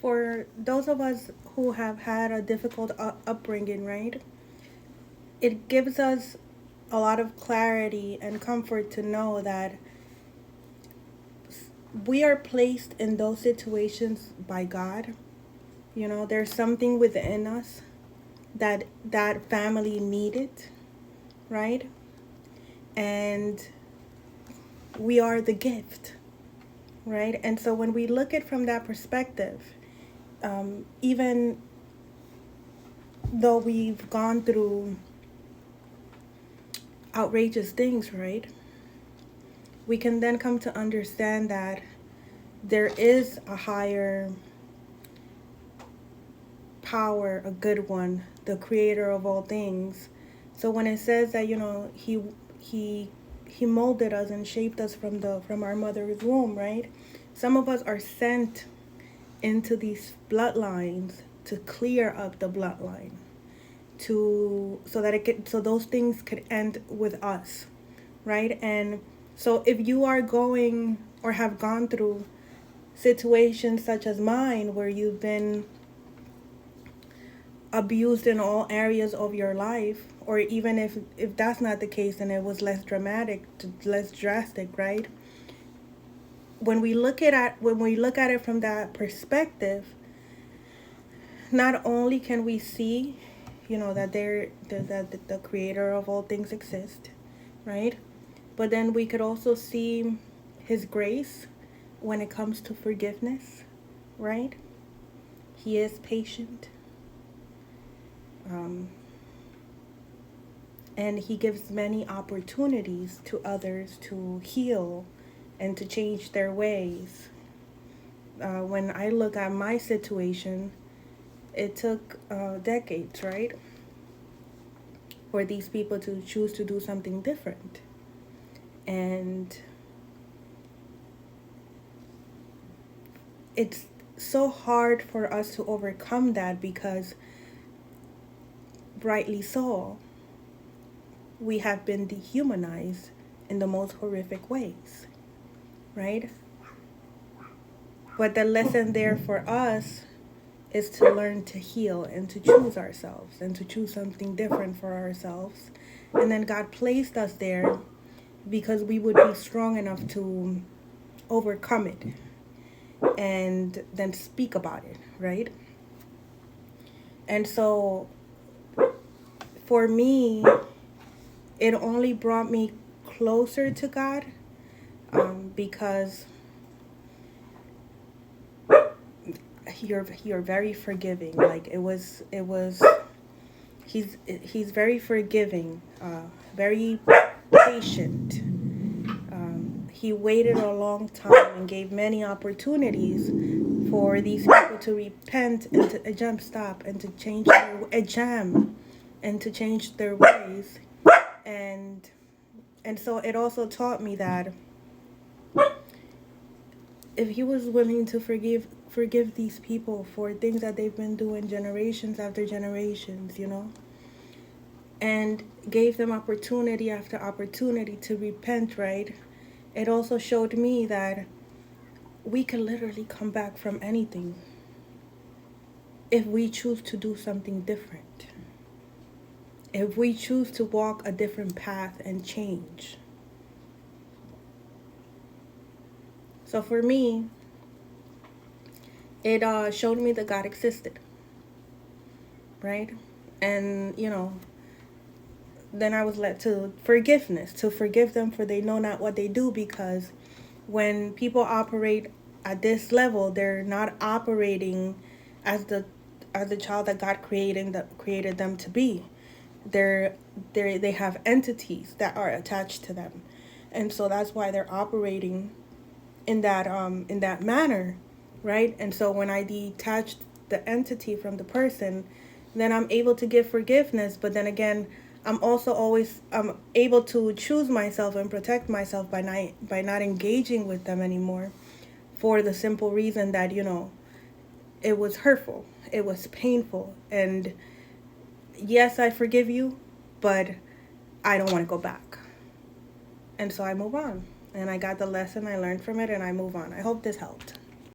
for those of us who have had a difficult upbringing, right? It gives us a lot of clarity and comfort to know that we are placed in those situations by God. You know, there's something within us that that family needed, right? And we are the gift, right? And so when we look at it from that perspective, even though we've gone through outrageous things, right? We can then come to understand that there is a higher power, a good one, the creator of all things. So when it says that, you know, he molded us and shaped us from our mother's womb, right? Some of us are sent into these bloodlines to clear up the bloodline, to so those things could end with us, right? And so if you are going or have gone through situations such as mine where you've been abused in all areas of your life, or even if that's not the case and it was less dramatic, less drastic, right? When we look at it from that perspective, not only can we see, you know, that that the creator of all things exists, right? But then we could also see his grace when it comes to forgiveness, right? He is patient. And he gives many opportunities to others to heal and to change their ways. When I look at my situation, it took decades, right, for these people to choose to do something different. And it's so hard for us to overcome that because, rightly so, we have been dehumanized in the most horrific ways, right? But the lesson there for us is to learn to heal and to choose ourselves and to choose something different for ourselves. And then God placed us there because we would be strong enough to overcome it and then speak about it, right? And so for me, it only brought me closer to God, because you're very forgiving. Like it was he's very forgiving, very patient. He waited a long time and gave many opportunities for these people to repent and to and to change and to change their ways. And so it also taught me that if he was willing to forgive these people for things that they've been doing generations after generations, you know, and gave them opportunity after opportunity to repent, right? It also showed me that we can literally come back from anything if we choose to do something different. If we choose to walk a different path and change. So for me, it showed me that God existed, right? And, you know, then I was led to forgiveness, to forgive them for they know not what they do, because when people operate at this level, they're not operating as the child that God created them to be. They have entities that are attached to them. And so that's why they're operating in that manner, right? And so when I detached the entity from the person, then I'm able to give forgiveness. But then again, I'm able to choose myself and protect myself by not engaging with them anymore, for the simple reason that, you know, it was hurtful, it was painful, and yes, I forgive you, but I don't want to go back. And so I move on. And I got the lesson, I learned from it, and I move on. I hope this helped.